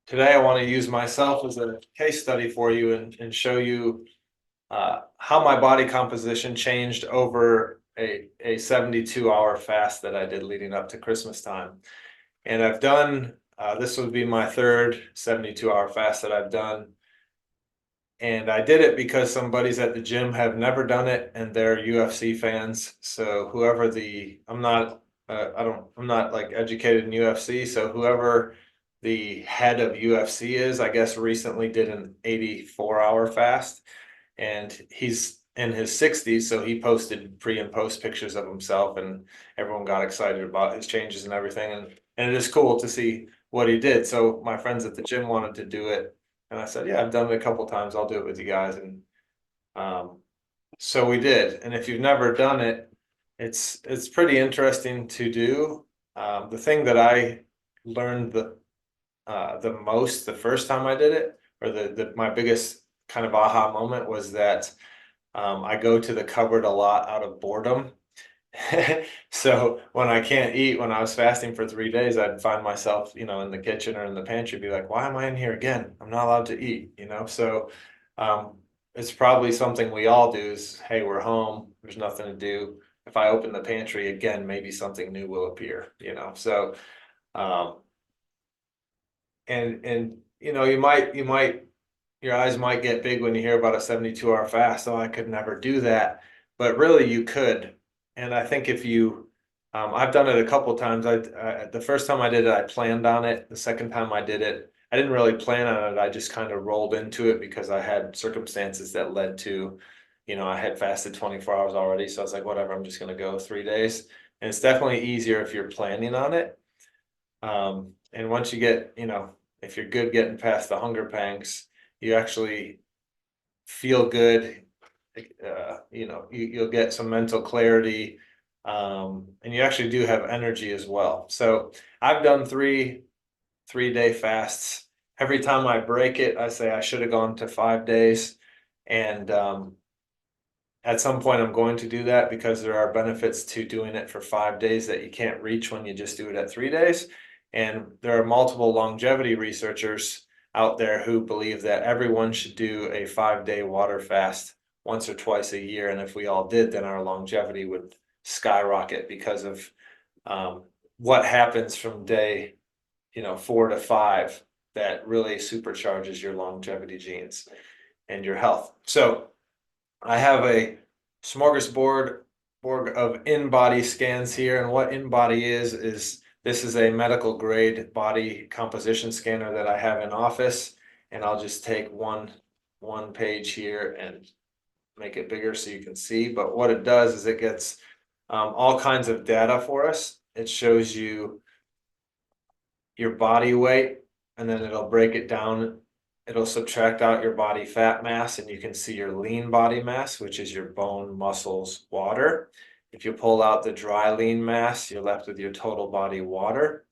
Today I want to use myself as a case study for you and show you how my body composition changed over a 72-hour fast that I did leading up to Christmas time. And I've done, this would be my third 72-hour fast that I've done. And I did it because some buddies at the gym have never done it and they're UFC fans. So whoever I'm not like educated in UFC. So whoever the head of UFC is, I guess recently did an 84-hour fast, and he's in his 60s. So he posted pre and post pictures of himself, and everyone got excited about his changes and everything. And it is cool to see what he did. So my friends at the gym wanted to do it. And I said, yeah, I've done it a couple times. I'll do it with you guys. And um, so we did. And if you've never done it, it's pretty interesting to do. The thing that I learned the most the first time I did it, or my biggest kind of aha moment was that I go to the cupboard a lot out of boredom. So when I can't eat, when I was fasting for 3 days, I'd find myself, in the kitchen or in the pantry, be like, why am I in here again? I'm not allowed to eat. So um, it's probably something we all do is, hey, we're home, there's nothing to do. If I open the pantry again, maybe something new will appear. So um, and your eyes might get big when you hear about a 72-hour fast. Oh, I could never do that. But really you could. And I think if you, I've done it a couple times. The first time I did it, I planned on it. The second time I did it, I didn't really plan on it. I just kind of rolled into it because I had circumstances that led to, I had fasted 24 hours already. So I was like, whatever, I'm just going to go 3 days. And it's definitely easier if you're planning on it. And once you get, if you're good getting past the hunger pangs, you actually feel good. You'll get some mental clarity, and you actually do have energy as well. So I've done three-day fasts. Every time I break it, I say I should have gone to 5 days, and at some point I'm going to do that because there are benefits to doing it for 5 days that you can't reach when you just do it at 3 days. And there are multiple longevity researchers out there who believe that everyone should do a 5-day water fast once or twice a year. And if we all did, then our longevity would skyrocket because of what happens from day, 4 to 5 that really supercharges your longevity genes and your health. So I have a smorgasbord of Inbody scans here, and what Inbody is this is a medical grade body composition scanner that I have in office, and I'll just take one page here and make it bigger so you can see. But what it does is it gets all kinds of data for us. It shows you your body weight, and then it'll break it down. It'll subtract out your body fat mass, and you can see your lean body mass, which is your bone, muscles, water. If you pull out the dry lean mass, you're left with your total body water.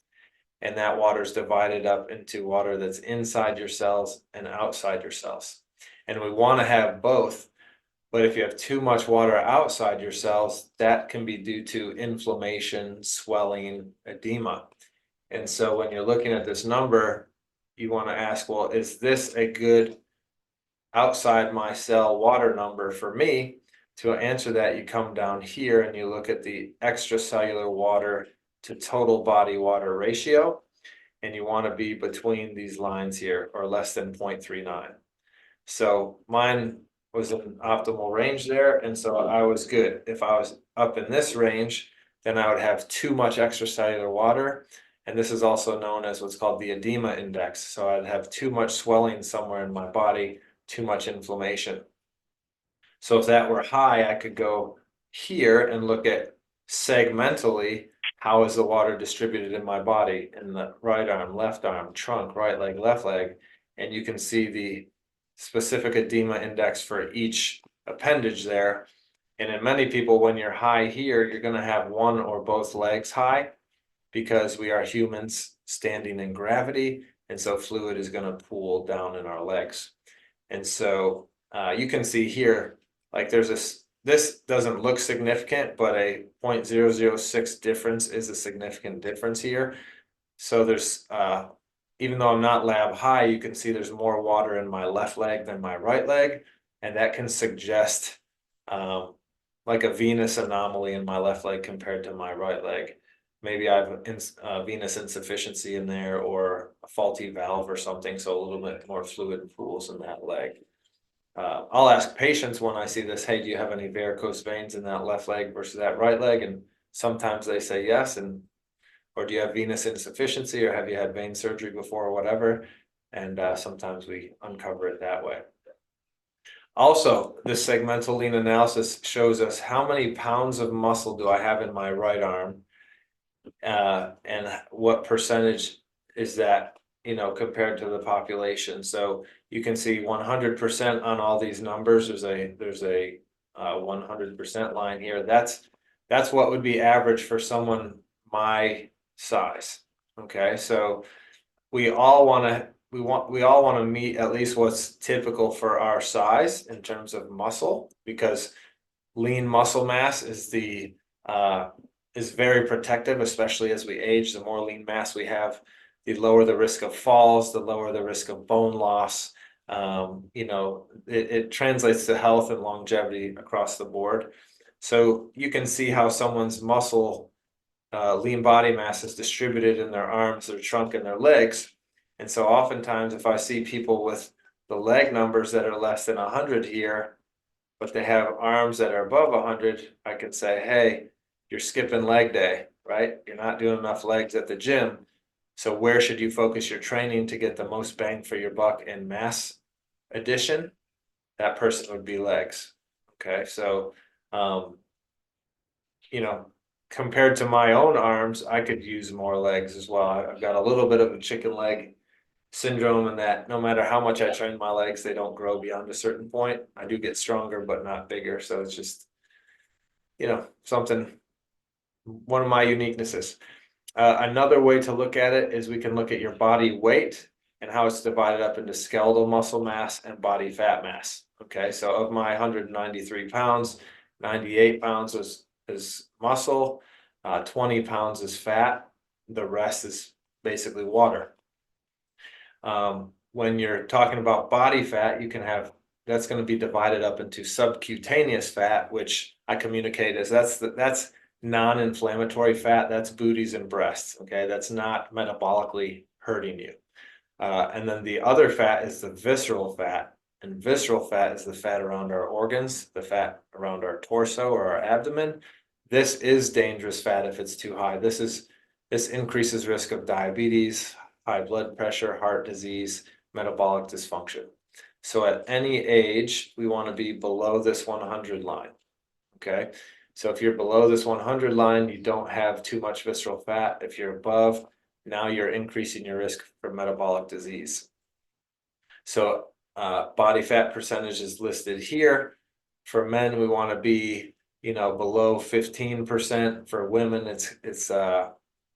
And that water is divided up into water that's inside your cells and outside your cells. And we want to have both. But if you have too much water outside your cells, that can be due to inflammation, swelling, edema. And so when you're looking at this number, you want to ask, well, is this a good outside my cell water number for me? To answer that, you come down here and you look at the extracellular water to total body water ratio, and you want to be between these lines here or less than 0.39. So mine was in optimal range there, and so I was good. If I was up in this range, then I would have too much extracellular water, and this is also known as what's called the edema index. So I'd have too much swelling somewhere in my body, too much inflammation. So if that were high, I could go here and look at segmentally how is the water distributed in my body, in the right arm, left arm, trunk, right leg, left leg, and you can see the specific edema index for each appendage there. And in many people, when you're high here, you're going to have one or both legs high because we are humans standing in gravity, and so fluid is going to pool down in our legs. And so you can see here, like this doesn't look significant, but a 0.006 difference is a significant difference here. So there's even though I'm not lab high, you can see there's more water in my left leg than my right leg. And that can suggest like a venous anomaly in my left leg compared to my right leg. Maybe I have venous insufficiency in there or a faulty valve or something, so a little bit more fluid pools in that leg. I'll ask patients when I see this, hey, do you have any varicose veins in that left leg versus that right leg? And sometimes they say yes, or do you have venous insufficiency, or have you had vein surgery before, or whatever? And sometimes we uncover it that way. Also, this segmental lean analysis shows us how many pounds of muscle do I have in my right arm, and what percentage is that, compared to the population. So you can see 100% on all these numbers. There's a 100% line here. That's what would be average for someone my size. Okay, so we all want to meet at least what's typical for our size in terms of muscle, because lean muscle mass is very protective, especially as we age. The more lean mass we have, the lower the risk of falls, the lower the risk of bone loss. It translates to health and longevity across the board. So you can see how someone's muscle lean body mass is distributed in their arms, their trunk, and their legs. And so oftentimes if I see people with the leg numbers that are less than 100 here, but they have arms that are above 100, I can say, hey, you're skipping leg day, right? You're not doing enough legs at the gym. So where should you focus your training to get the most bang for your buck in mass addition? That person would be legs. Okay, so compared to my own arms, I could use more legs as well. I've got a little bit of a chicken leg syndrome in that no matter how much I train my legs, they don't grow beyond a certain point. I do get stronger, but not bigger. So it's just, one of my uniquenesses. Another way to look at it is we can look at your body weight and how it's divided up into skeletal muscle mass and body fat mass. Okay, so of my 193 pounds, 98 pounds is muscle, 20 pounds is fat, the rest is basically water. When you're talking about body fat, that's going to be divided up into subcutaneous fat, which I communicate as that's non-inflammatory fat. That's booties and breasts. Okay, that's not metabolically hurting you. And then the other fat is the visceral fat, and visceral fat is the fat around our organs, the fat around our torso or our abdomen. This is dangerous fat if it's too high. This increases risk of diabetes, high blood pressure, heart disease, metabolic dysfunction. So at any age, we want to be below this 100 line. Okay, so if you're below this 100 line, you don't have too much visceral fat. If you're above, now you're increasing your risk for metabolic disease. So body fat percentage is listed here. For men, we want to be, below 15%. For women, it's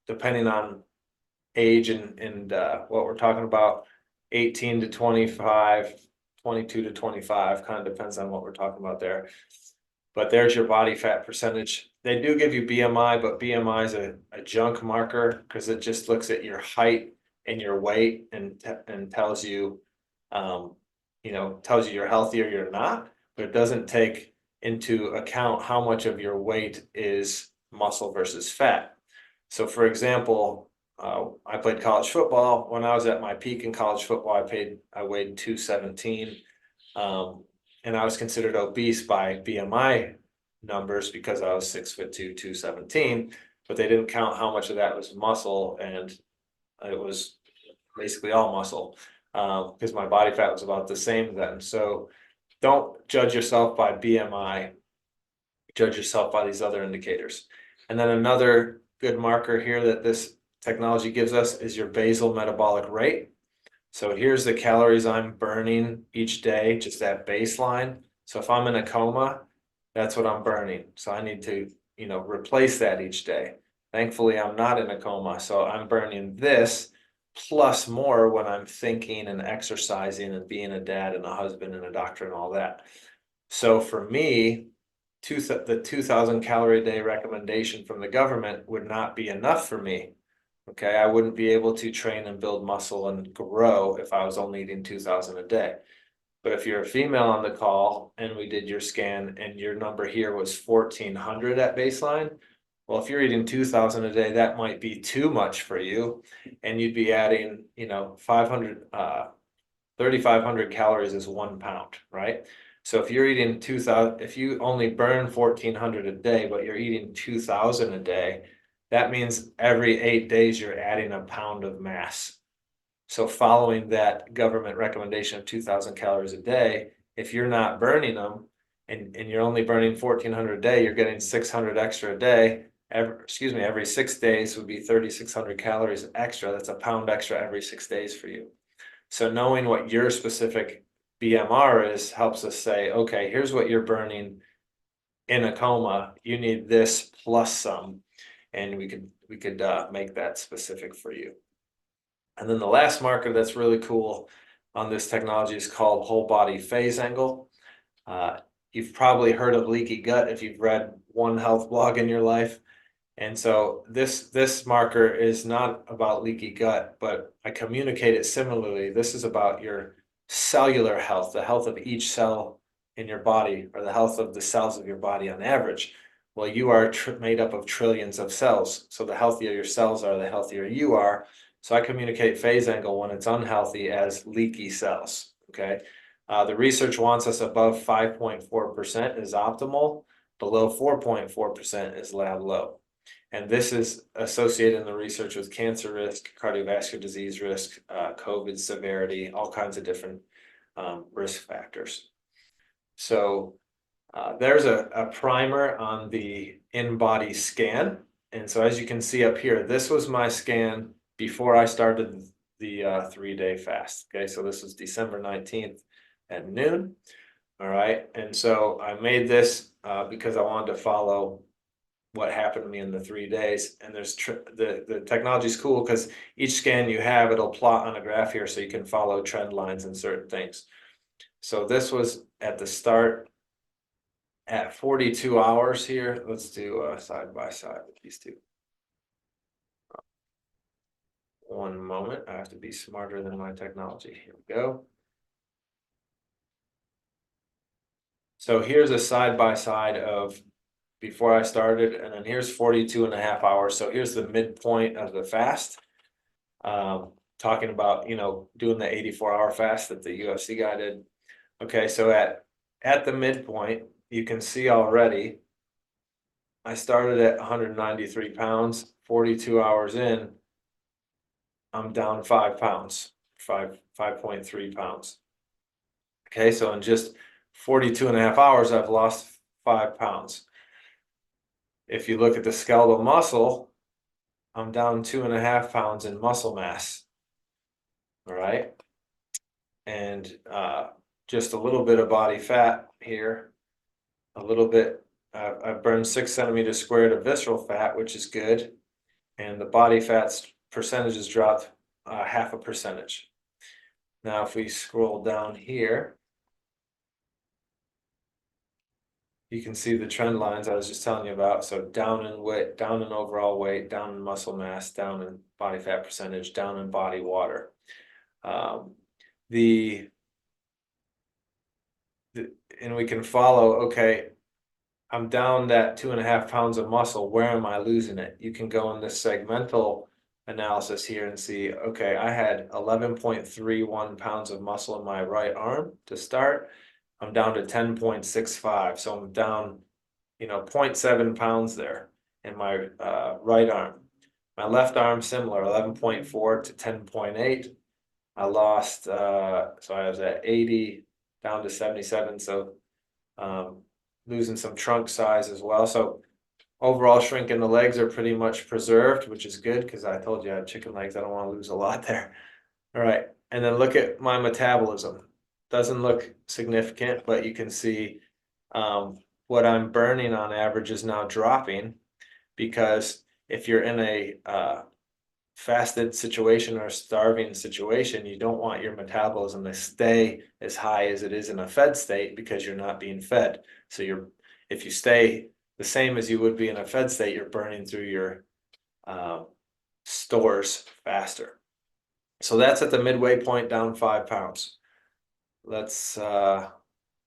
depending on age and what we're talking about, 18 to 25, 22 to 25, kind of depends on what we're talking about there. But there's your body fat percentage. They do give you BMI, but BMI is a junk marker because it just looks at your height and your weight and tells you, tells you you're healthy or you're not, but it doesn't take into account how much of your weight is muscle versus fat. So for example, I played college football. When I was at my peak in college football, I weighed 217. And I was considered obese by BMI numbers because I was 6'2", 217, but they didn't count how much of that was muscle, and it was basically all muscle because my body fat was about the same then. So don't judge yourself by BMI, judge yourself by these other indicators. And then another good marker here that this technology gives us is your basal metabolic rate. So here's the calories I'm burning each day, just that baseline. So if I'm in a coma, that's what I'm burning. So I need to, replace that each day. Thankfully, I'm not in a coma. So I'm burning this plus more when I'm thinking and exercising and being a dad and a husband and a doctor and all that. So for me, the 2,000 calorie a day recommendation from the government would not be enough for me, Okay, I wouldn't be able to train and build muscle and grow if I was only eating 2,000 a day. But if you're a female on the call and we did your scan and your number here was 1,400 at baseline, well, if you're eating 2,000 a day, that might be too much for you. And you'd be adding, 3,500 calories is 1 pound, right? So if you're eating 2,000, if you only burn 1,400 a day, but you're eating 2,000 a day, that means every 8 days you're adding a pound of mass. So following that government recommendation of 2,000 calories a day, if you're not burning them and you're only burning 1,400 a day, you're getting 600 extra a day. Every 6 days would be 3,600 calories extra. That's a pound extra every 6 days for you. So knowing what your specific BMR is helps us say, okay, here's what you're burning in a coma. You need this plus some, and we could make that specific for you. And then the last marker that's really cool on this technology is called whole body phase angle. You've probably heard of leaky gut if you've read one health blog in your life. And so this marker is not about leaky gut, but I communicate it similarly. This is about your cellular health, the health of each cell in your body, or the health of the cells of your body on average. Well, you are made up of trillions of cells. So the healthier your cells are, the healthier you are. So I communicate phase angle when it's unhealthy as leaky cells, okay? The research wants us above 5.4% is optimal. Below 4.4% is lab low. And this is associated in the research with cancer risk, cardiovascular disease risk, COVID severity, all kinds of different risk factors. So there's a primer on the Inbody scan. And so as you can see up here, this was my scan before I started the 3-day fast. Okay, so this was December 19th at noon. All right, and so I made this because I wanted to follow what happened to me in the 3 days. And there's the technology is cool because each scan you have, it'll plot on a graph here so you can follow trend lines and certain things. So this was at the start at 42 hours here. Let's do side by side with these two. One moment, I have to be smarter than my technology. Here we go. So here's a side by side of before I started, and then here's 42 and a half hours. So here's the midpoint of the fast. Talking about, doing the 84-hour fast that the UFC guy did. Okay, so at the midpoint, you can see already, I started at 193 pounds, 42 hours in, I'm down 5 pounds, 5.3 pounds. Okay, so in just 42 and a half hours, I've lost 5 pounds. If you look at the skeletal muscle, I'm down 2.5 pounds in muscle mass. All right. And just a little bit of body fat here, a little bit. I've burned 6 centimeters squared of visceral fat, which is good. And the body fat's percentages dropped 0.5 percentage. Now, if we scroll down here, you can see the trend lines I was just telling you about. So down in weight, down in overall weight, down in muscle mass, down in body fat percentage, down in body water. And we can follow, okay, I'm down that 2.5 pounds of muscle. Where am I losing it? You can go in this segmental analysis here and see, okay, I had 11.31 pounds of muscle in my right arm to start. I'm down to 10.65. So I'm down, 0.7 pounds there in my right arm. My left arm, similar, 11.4 to 10.8. I lost, so I was at 80 down to 77. So losing some trunk size as well. So overall shrink in the legs are pretty much preserved, which is good because I told you I have chicken legs. I don't want to lose a lot there. All right. And then look at my metabolism. Doesn't look significant, but you can see what I'm burning on average is now dropping, because if you're in a fasted situation or starving situation, you don't want your metabolism to stay as high as it is in a fed state because you're not being fed. So if you stay the same as you would be in a fed state, you're burning through your stores faster. So that's at the midway point, down 5 pounds. Let's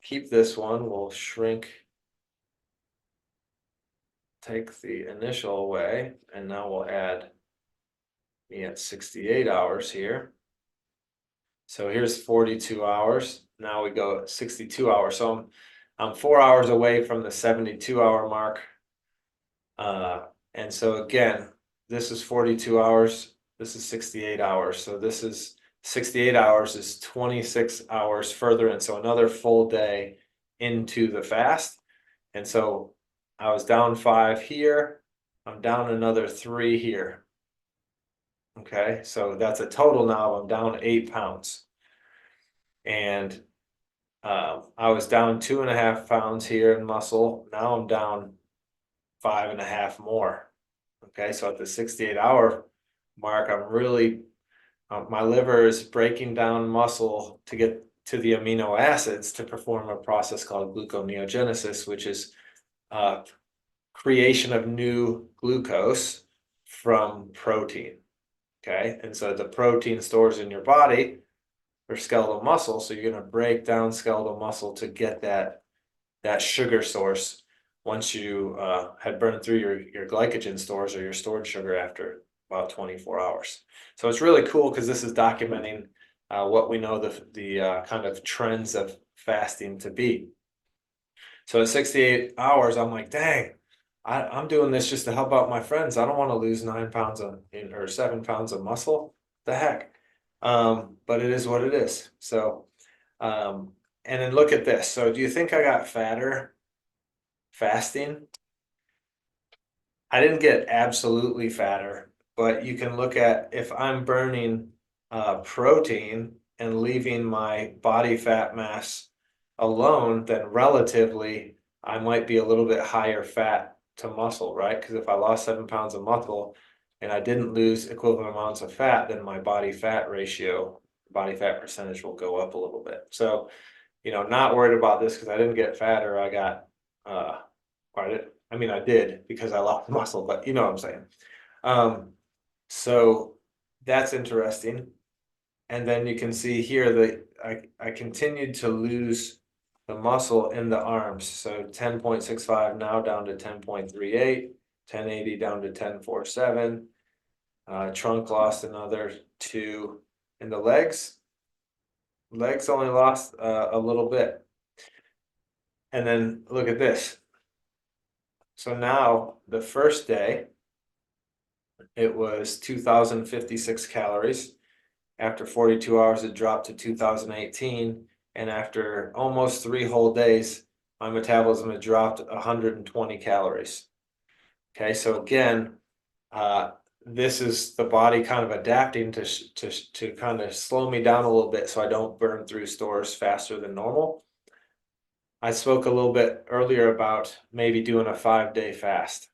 keep this one. We'll shrink, take the initial away, and now we'll add me at 68 hours here. So here's 42 hours. Now we go at 62 hours. So I'm 4 hours away from the 72-hour mark. And so again, this is 42 hours. This is 68 hours. So this is 68 hours is 26 hours further. And so another full day into the fast. And so I was down 5 here. I'm down another 3 here. Okay, so that's a total now. I'm down 8 pounds. And I was down 2.5 pounds here in muscle. Now I'm down 5.5 more. Okay, so at the 68-hour mark, I'm really, my liver is breaking down muscle to get to the amino acids to perform a process called gluconeogenesis, which is creation of new glucose from protein. Okay, and so the protein stores in your body for skeletal muscle, so you're going to break down skeletal muscle to get that sugar source once you had burned through your glycogen stores or your stored sugar after about 24 hours. So it's really cool because this is documenting what we know the kind of trends of fasting to be. So at 68 hours, I'm like, dang, I'm doing this just to help out my friends. I don't want to lose 9 pounds or 7 pounds of muscle. The heck. But it is what it is. So, and then look at this. So do you think I got fatter fasting? I didn't get absolutely fatter, but you can look at if I'm burning protein and leaving my body fat mass alone, then relatively I might be a little bit higher fat to muscle, right? Because if I lost 7 pounds of muscle and I didn't lose equivalent amounts of fat, then my body fat ratio, body fat percentage will go up a little bit. So, not worried about this because I didn't get fatter. I got, I did because I lost muscle, but you know what I'm saying. So that's interesting. And then you can see here that I continued to lose the muscle in the arms. So 10.65 now down to 10.38, 1080 down to 10.47. Trunk lost another 2 in the legs. Legs only lost a little bit. And then look at this. So now the first day, it was 2,056 calories. After 42 hours, it dropped to 2018. And after almost 3 whole days, my metabolism had dropped 120 calories. Okay, so again, this is the body kind of adapting to kind of slow me down a little bit so I don't burn through stores faster than normal. I spoke a little bit earlier about maybe doing a 5-day fast.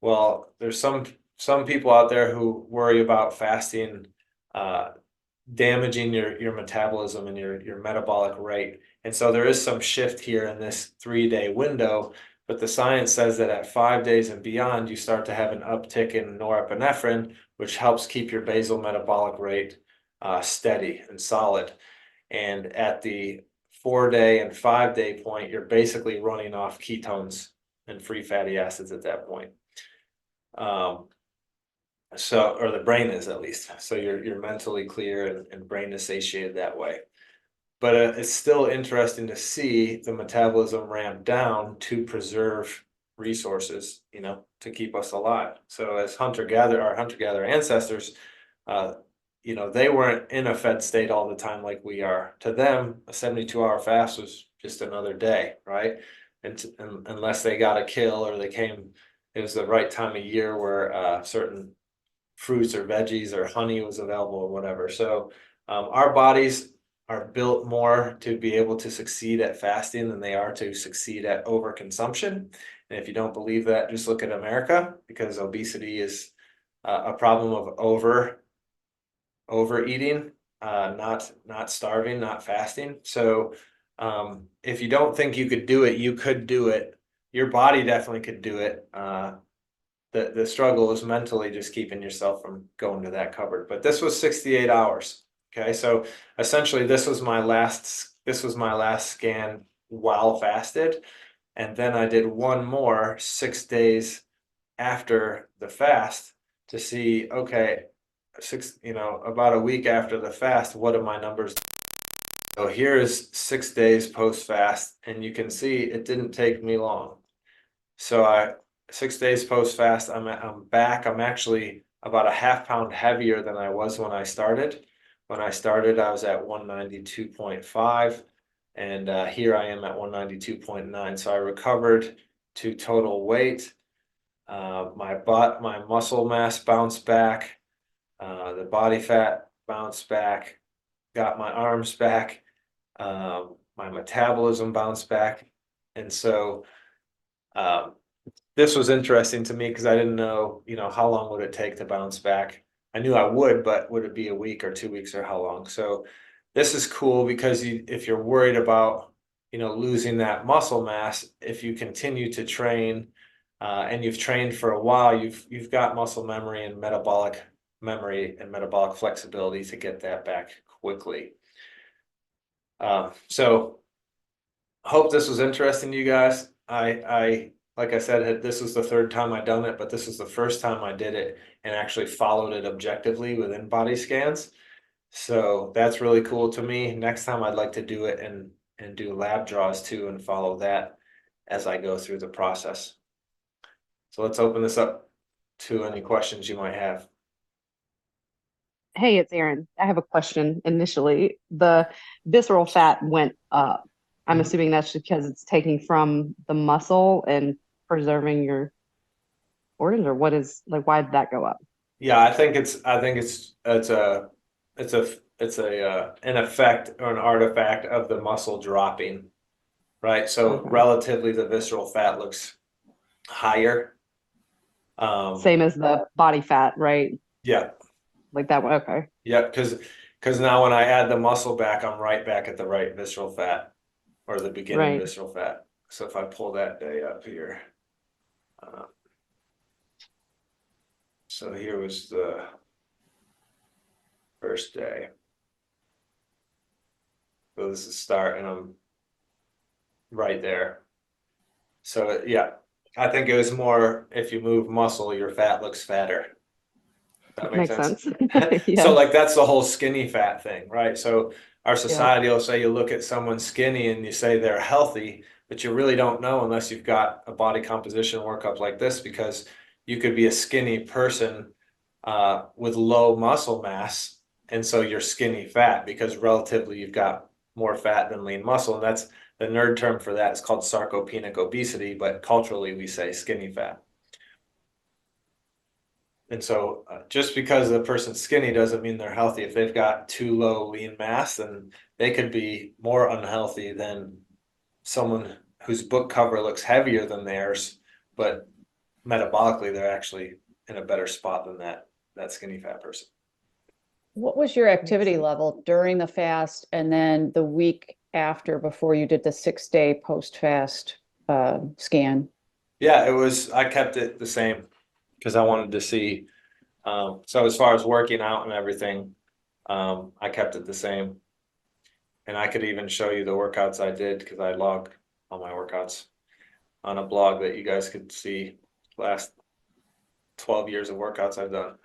Well, there's some people out there who worry about fasting damaging your metabolism and your metabolic rate. And so there is some shift here in this 3-day window, but the science says that at 5 days and beyond, you start to have an uptick in norepinephrine, which helps keep your basal metabolic rate steady and solid. And at the 4-day and 5-day point, you're basically running off ketones and free fatty acids at that point. So, or the brain is at least. So you're mentally clear and brain is satiated that way. But it's still interesting to see the metabolism ramp down to preserve resources, to keep us alive. So as our hunter-gatherer ancestors, they weren't in a fed state all the time like we are. To them, a 72-hour fast was just another day, right? And unless they got a kill or it was the right time of year where certain fruits or veggies or honey was available or whatever. So our bodies are built more to be able to succeed at fasting than they are to succeed at overconsumption. And if you don't believe that, just look at America, because obesity is a problem of overeating, not starving, not fasting. So if you don't think you could do it, you could do it. Your body definitely could do it. the struggle is mentally just keeping yourself from going to that cupboard. But this was 68 hours. Okay, so essentially this was my last scan while fasted. And then I did one more 6 days after the fast to see, okay, about a week after the fast, what are my numbers? So here is 6 days post fast, and you can see it didn't take me long. So 6 days post fast, I'm back. I'm actually about a half pound heavier than I was when I started. When I started, I was at 192.5, and here I am at 192.9. So I recovered to total weight. My muscle mass bounced back. The body fat bounced back. Got my arms back. My metabolism bounced back. And so this was interesting to me because I didn't know, how long would it take to bounce back. I knew I would, but would it be a week or 2 weeks or how long? So this is cool because if you're worried about, losing that muscle mass, if you continue to train and you've trained for a while, you've got muscle memory and metabolic flexibility to get that back quickly. So hope this was interesting to you guys. I like I said, this was the third time I'd done it, but this was the first time I did it and actually followed it objectively with Inbody scans. So that's really cool to me. Next time I'd like to do it and do lab draws too and follow that as I go through the process. So let's open this up to any questions you might have. Hey, it's Erin. I have a question initially. The visceral fat went up. I'm assuming that's because it's taking from the muscle and preserving your organs, or why did that go up? Yeah, it's an effect or an artifact of the muscle dropping, right? So Okay. relatively the visceral fat looks higher. Same as the body fat, right? Yeah, Like that one. Okay. yeah, because now when I add the muscle back, I'm right back at the right visceral fat or the beginning Right. visceral fat. So if I pull that day up here, uh, so here was the first day. So this is start, and I'm right there. So yeah, I think it was more if you move muscle, your fat looks fatter. That makes Makes sense. sense. So Yes. like that's the whole skinny fat thing, right? So our Yeah. society will say you look at someone skinny and you say they're healthy, but you really don't know unless you've got a body composition workup like this, because you could be a skinny person with low muscle mass, and so you're skinny fat because relatively you've got more fat than lean muscle, and that's the nerd term for that is called sarcopenic obesity, but culturally we say skinny fat. And so just because the person's skinny doesn't mean they're healthy. If they've got too low lean mass, then they could be more unhealthy than someone whose book cover looks heavier than theirs, but metabolically they're actually in a better spot than that skinny fat person. What was your activity level during the fast and then the week after before you did the 6 day post-fast scan? Yeah, I kept it the same because I wanted to see. So as far as working out and everything, I kept it the same. And I could even show you the workouts I did because I log all my workouts on a blog that you guys could see last 12 years of workouts I've done.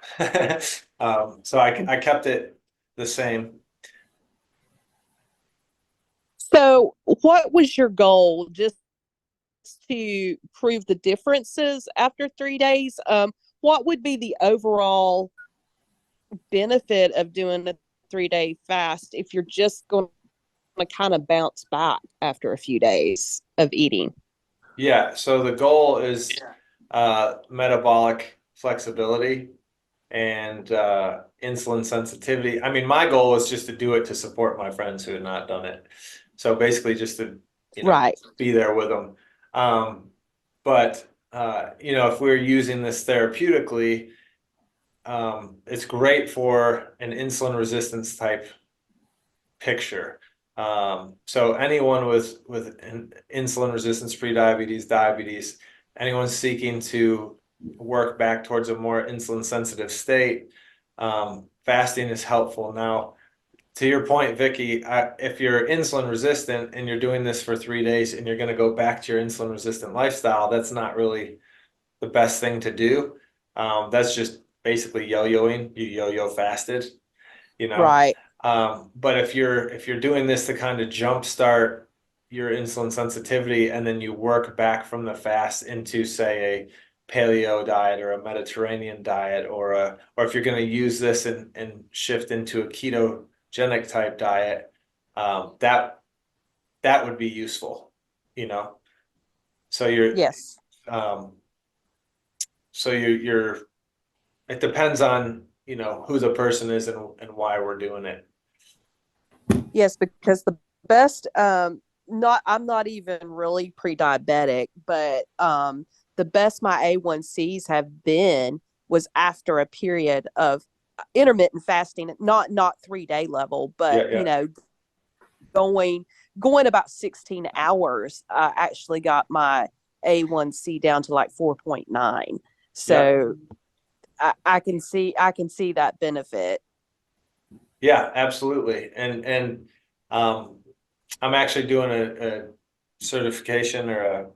So I kept it the same. So, what was your goal? Just to prove the differences after 3 days? What would be the overall benefit of doing a 3 day fast if you're just going to kind of bounce back after a few days of eating? Yeah, so the goal is metabolic flexibility and insulin sensitivity. I mean, my goal was just to do it to support my friends who had not done it. So basically just to, Right. be there with them. But if we're using this therapeutically, it's great for an insulin resistance type picture. So anyone with insulin resistance, prediabetes, diabetes, anyone seeking to work back towards a more insulin sensitive state, fasting is helpful. Now, to your point, Vicky, if you're insulin resistant and you're doing this for 3 days and you're going to go back to your insulin resistant lifestyle, that's not really the best thing to do. That's just basically yo-yoing. You yo-yo fasted, you know. Right. But if you're doing this to kind of jumpstart your insulin sensitivity, and then you work back from the fast into, say, a paleo diet or a Mediterranean diet, or if you're going to use this and shift into a ketogenic type diet, that would be useful, you know. So Yes. um, you're it depends on, you know, who the person is and why we're doing it. Yes, because the best I'm not even really pre-diabetic, but the best my A1Cs have been was after a period of intermittent fasting, not 3-day level, but Yeah. you know, going about 16 hours, I actually got my A1C down to like 4.9. So I can see that benefit. Yeah, absolutely. And I'm actually doing a certification, or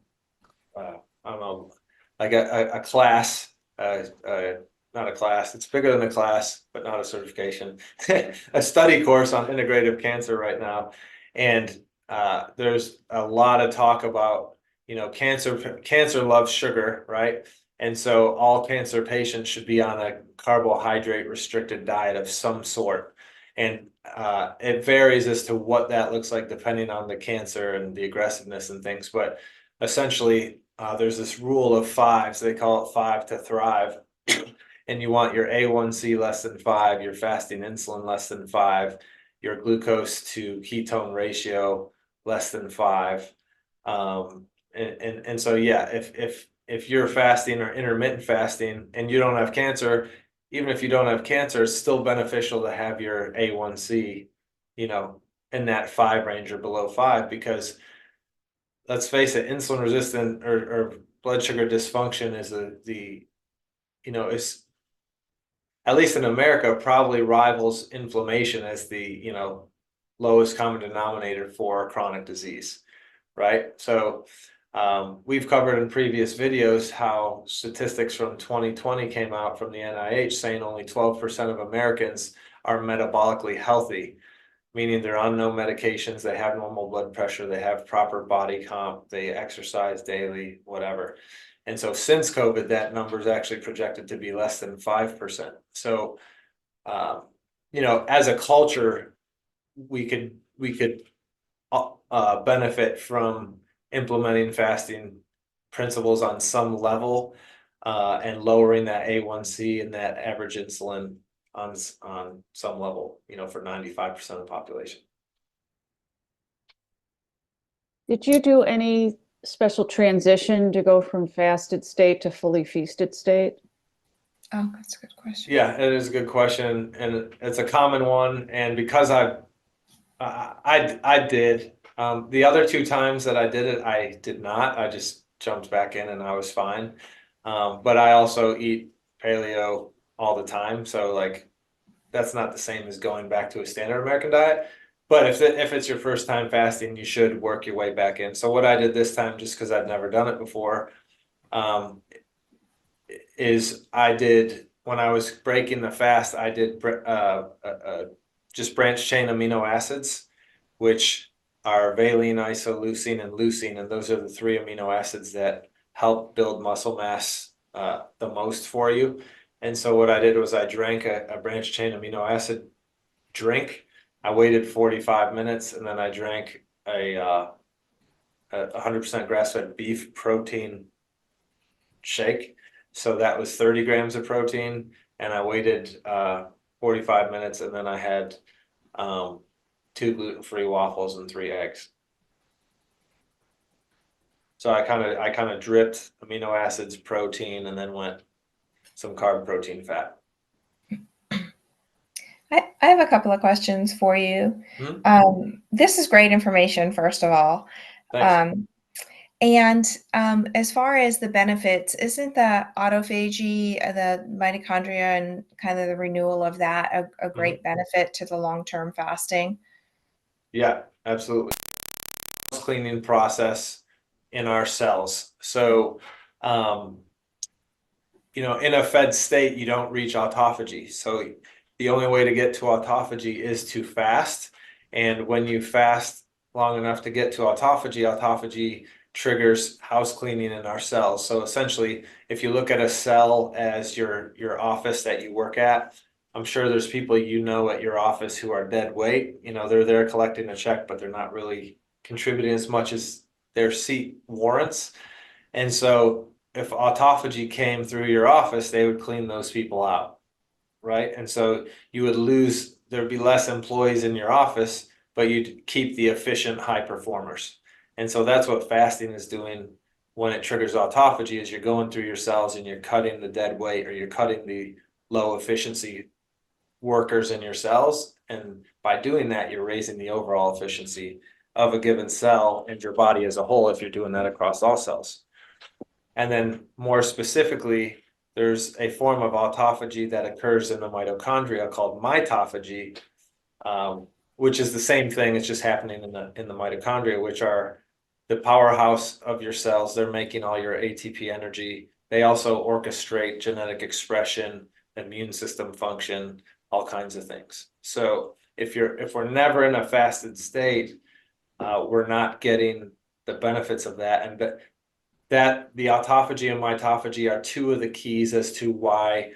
I don't know, like a class, not a class. It's bigger than a class, but not a certification. A study course on integrative cancer right now, and there's a lot of talk about, you know, cancer loves sugar, right? And so all cancer patients should be on a carbohydrate restricted diet of some sort. And it varies as to what that looks like depending on the cancer and the aggressiveness and things. But essentially, there's this rule of fives. They call it 5 to thrive. And you want your A1C less than 5, your fasting insulin less than 5, your glucose to ketone ratio less than 5. And so, yeah, if you're fasting or intermittent fasting and you don't have cancer, even if you don't have cancer, it's still beneficial to have your A1C, you know, in that 5 range or below 5, because let's face it, insulin resistant or blood sugar dysfunction is you know, is, at least in America, probably rivals inflammation as the, you know, lowest common denominator for chronic disease, right? So we've covered in previous videos how statistics from 2020 came out from the NIH saying only 12% of Americans are metabolically healthy, meaning they're on no medications, they have normal blood pressure, they have proper body comp, they exercise daily, whatever. And so since COVID, that number is actually projected to be less than 5%. So, you know, as a culture, we could benefit from implementing fasting principles on some level, and lowering that A1C and that average insulin on some level, you know, for 95% of the population. Did you do any special transition to go from fasted state to fully feasted state? Oh, that's a good question. Yeah, it is a good question, and it's a common one. And because I did, the other 2 times that I did it, I did not. I just jumped back in and I was fine. But I also eat paleo all the time, so like that's not the same as going back to a standard American diet. But if it's your first time fasting, you should work your way back in. So what I did this time, just because I'd never done it before, is I did, when I was breaking the fast, I did just branched chain amino acids, which are valine, isoleucine, and leucine, and those are the 3 amino acids that help build muscle mass the most for you. And so what I did was I drank a branched chain amino acid drink. I waited 45 minutes, and then I drank a 100% grass-fed beef protein shake. So that was 30 grams of protein, and I waited 45 minutes, and then I had 2 gluten-free waffles and 3 eggs. So I kind of dripped amino acids, protein, and then went some carb, protein, fat. I have a couple of questions for you. Hmm? This is great information, first of all. Thanks. And as far as the benefits, isn't the autophagy, the mitochondria, and kind of the renewal of that a great benefit to the long-term fasting? Yeah, absolutely. Cleaning process in our cells. So, in a fed state, you don't reach autophagy. So the only way to get to autophagy is to fast. And when you fast long enough to get to autophagy triggers house cleaning in our cells. So essentially, if you look at a cell as your office that you work at, I'm sure there's people at your office who are dead weight. They're there collecting a check, but they're not really contributing as much as their seat warrants. And so if autophagy came through your office, they would clean those people out, right? And so there'd be less employees in your office, but you'd keep the efficient high performers. And so that's what fasting is doing when it triggers autophagy, is you're going through your cells and you're cutting the dead weight, or you're cutting the low efficiency workers in your cells. And by doing that, you're raising the overall efficiency of a given cell and your body as a whole if you're doing that across all cells. And then more specifically, there's a form of autophagy that occurs in the mitochondria called mitophagy, which is the same thing. It's just happening in the mitochondria, which are the powerhouse of your cells. They're making all your ATP energy. They also orchestrate genetic expression, immune system function, all kinds of things. So if we're never in a fasted state, we're not getting the benefits of that. And that the autophagy and mitophagy are two of the keys as to why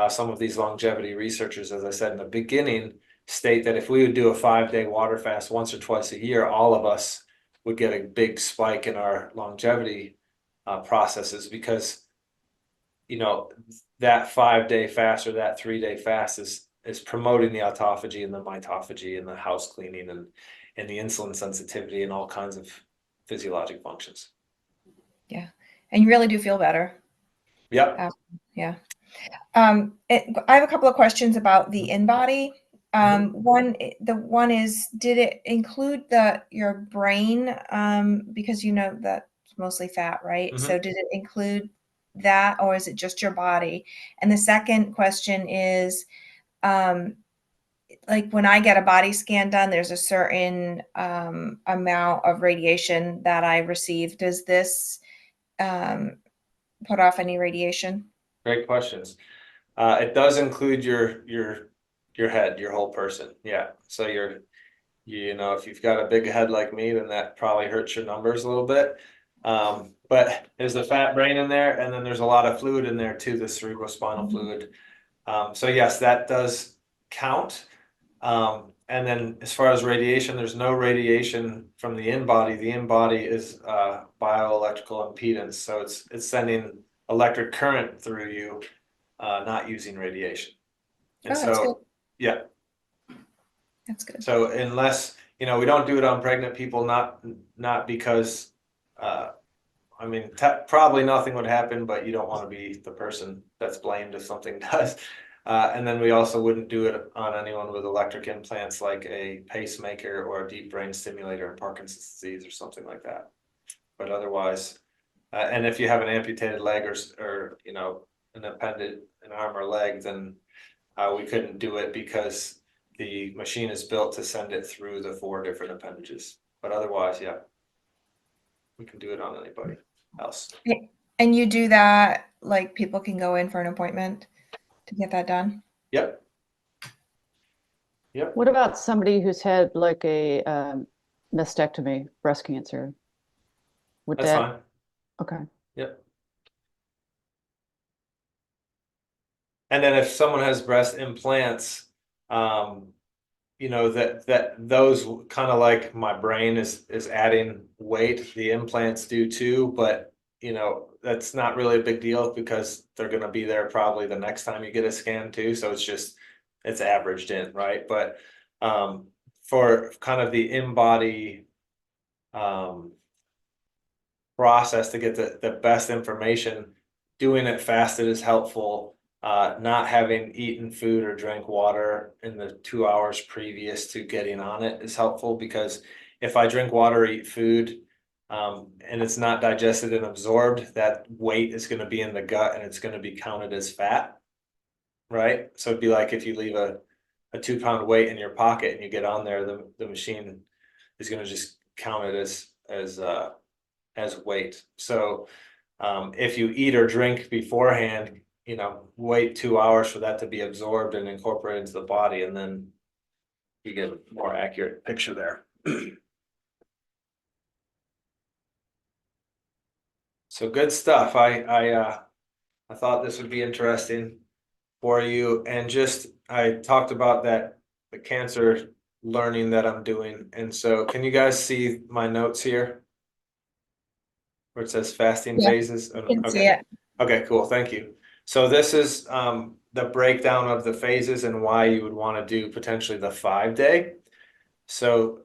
some of these longevity researchers, as I said in the beginning, state that if we would do a 5-day water fast once or twice a year, all of us would get a big spike in our longevity processes, because that 5-day fast or that 3-day fast is promoting the autophagy and the mitophagy and the house cleaning and the insulin sensitivity and all kinds of physiologic functions. Yeah. And you really do feel better. Yep. Yeah. I have a couple of questions about the Inbody. The one is, did it include your brain? Because that's mostly fat, right? So did it include that, or is it just your body? And the second question is, like when I get a body scan done, there's a certain amount of radiation that I receive. Does this put off any radiation? Great questions. It does include your head, your whole person. Yeah. So if you've got a big head like me, then that probably hurts your numbers a little bit. But there's the fat brain in there, and then there's a lot of fluid in there too, the cerebrospinal fluid. So yes, that does count. And then as far as radiation, there's no radiation from the Inbody. The Inbody is bioelectrical impedance, so it's sending electric current through you, not using radiation. And Oh, that's good. yeah. That's good. So unless, we don't do it on pregnant people, not because, probably nothing would happen, but you don't want to be the person that's blamed if something does. And then we also wouldn't do it on anyone with electric implants, like a pacemaker or a deep brain stimulator in Parkinson's disease or something like that. But otherwise, and if you have an amputated leg or an arm or leg, then we couldn't do it because the machine is built to send it through the 4 different appendages. But otherwise, yeah, we can do it on anybody else. And you do that, like people can go in for an appointment to get that done? Yep. What about somebody who's had like a mastectomy, breast cancer? That's fine. Okay. Yep. And then if someone has breast implants, that those kind of, like my brain is adding weight, the implants do too, but that's not really a big deal because they're going to be there probably the next time you get a scan too. So it's averaged in, right? But for kind of the Inbody process to get the best information, doing it fasted is helpful. Not having eaten food or drank water in the 2 hours previous to getting on it is helpful, because if I drink water or eat food and it's not digested and absorbed, that weight is going to be in the gut and it's going to be counted as fat, right? So it'd be like if you leave a 2 pound weight in your pocket and you get on there, the machine is going to just count it as weight. So if you eat or drink beforehand, wait 2 hours for that to be absorbed and incorporated into the body, and then you get a more accurate picture there. So good stuff. I thought this would be interesting for you, and I talked about the cancer learning that I'm doing, and so can you guys see my notes here? Where it says fasting Yeah, phases? can see Okay. it. Okay, cool. Thank you. So this is the breakdown of the phases and why you would want to do potentially the 5-day. So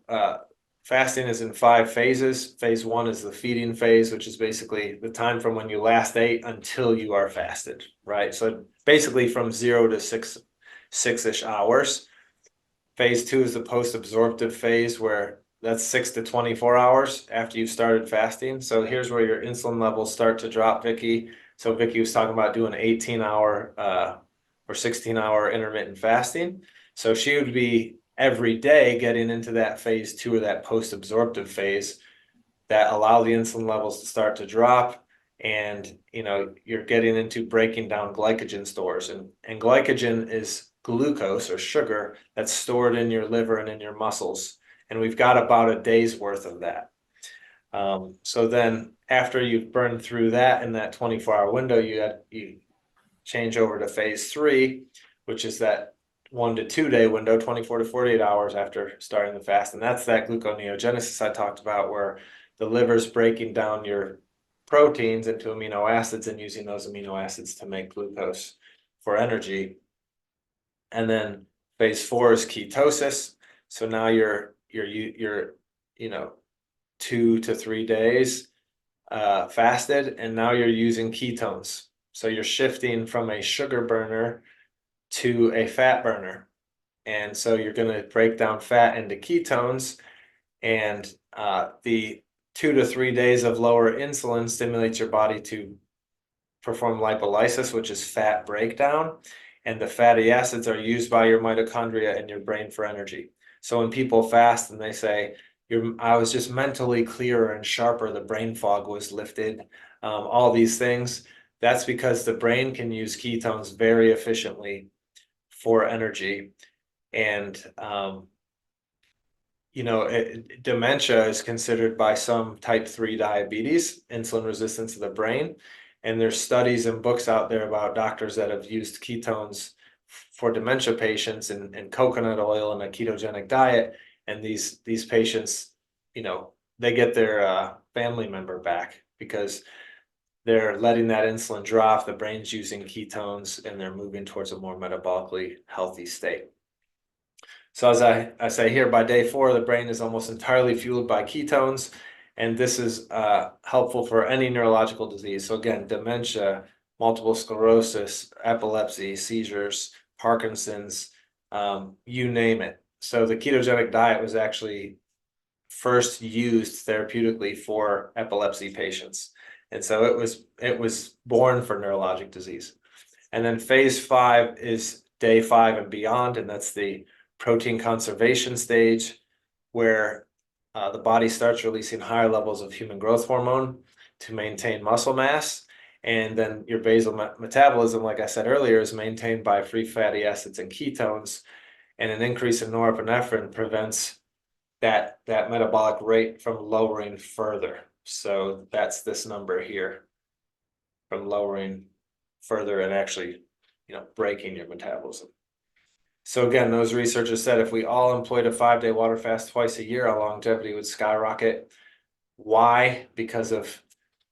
fasting is in 5 phases. Phase 1 is the feeding phase, which is basically the time from when you last ate until you are fasted, right? So basically from 0 to 6-ish hours. Phase 2 is the post-absorptive phase, where that's 6 to 24 hours after you've started fasting. So here's where your insulin levels start to drop, Vicky. So Vicky was talking about doing 18-hour or 16-hour intermittent fasting. So she would be every day getting into that phase 2 or that post-absorptive phase that allow the insulin levels to start to drop. And you're getting into breaking down glycogen stores, and glycogen is glucose or sugar that's stored in your liver and in your muscles, and we've got about a day's worth of that. So then after you've burned through that in that 24-hour window, you change over to phase 3, which is that 1 to 2 day window, 24 to 48 hours after starting the fast, and that's that gluconeogenesis I talked about, where the liver's breaking down your proteins into amino acids and using those amino acids to make glucose for energy. And then phase 4 is ketosis. So now you're 2 to 3 days fasted, and now you're using ketones. So you're shifting from a sugar burner to a fat burner. And so you're going to break down fat into ketones, and the 2 to 3 days of lower insulin stimulates your body to perform lipolysis, which is fat breakdown. And the fatty acids are used by your mitochondria and your brain for energy. So when people fast and they say, I was just mentally clearer and sharper, the brain fog was lifted, all these things, that's because the brain can use ketones very efficiently for energy. And dementia is considered by some type 3 diabetes, insulin resistance of the brain. And there's studies and books out there about doctors that have used ketones for dementia patients and coconut oil and a ketogenic diet. And these patients, they get their family member back because they're letting that insulin drop, the brain's using ketones, and they're moving towards a more metabolically healthy state. So as I say here, by day 4, the brain is almost entirely fueled by ketones, and this is helpful for any neurological disease. So again, dementia, multiple sclerosis, epilepsy, seizures, Parkinson's, you name it. So the ketogenic diet was actually first used therapeutically for epilepsy patients. And so it was born for neurologic disease. And then phase 5 is day 5 and beyond, and that's the protein conservation stage, where the body starts releasing higher levels of human growth hormone to maintain muscle mass. And then your basal metabolism, like I said earlier, is maintained by free fatty acids and ketones. And an increase in norepinephrine prevents that metabolic rate from lowering further. So that's this number here, from lowering further and actually, breaking your metabolism. So again, those researchers said if we all employed a 5-day water fast twice a year, our longevity would skyrocket. Why? Because of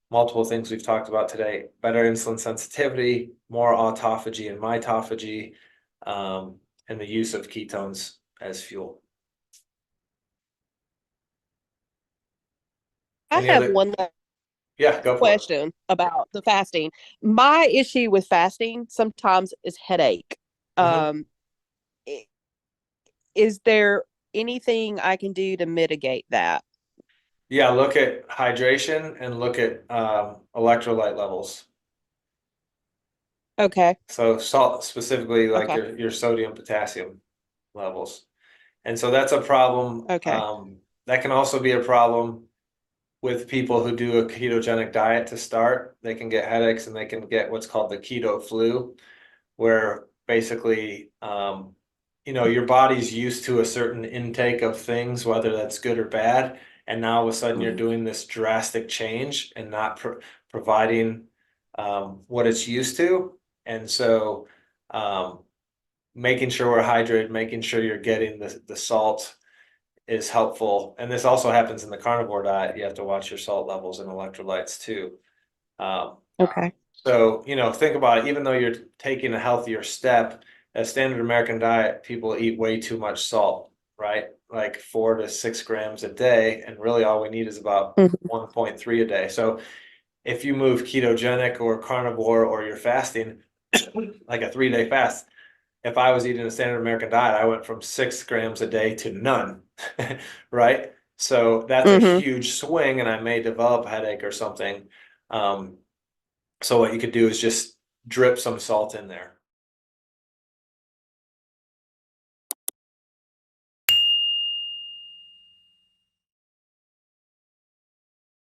multiple things we've talked about today: better insulin sensitivity, more autophagy and mitophagy, and the use of ketones as fuel. I Any have other? one last Yeah, go for it. question about the fasting. My issue with fasting sometimes is headache. Mhm. Is there anything I can do to mitigate that? Yeah, look at hydration and look at electrolyte levels. Okay. So salt specifically, like Okay. your sodium, potassium levels. And so that's a problem. Okay. That can also be a problem with people who do a ketogenic diet to start. They can get headaches and they can get what's called the keto flu, where basically, your body's used to a certain intake of things, whether that's good or bad. And now all of a sudden you're doing this drastic change and not providing what it's used to. And so making sure we're hydrated, making sure you're getting the salt is helpful. And this also happens in the carnivore diet. You have to watch your salt levels and electrolytes too. Okay. So, think about it, even though you're taking a healthier step, a standard American diet, people eat way too much salt, right? Like 4 to 6 grams a day. And really all we need is about Mhm. 1.3 a day. So if you move ketogenic or carnivore or you're fasting, like a 3-day fast, if I was eating a standard American diet, I went from 6 grams a day to none, right? So that's a Mhm. huge swing, and I may develop a headache or something. So what you could do is just drip some salt in there.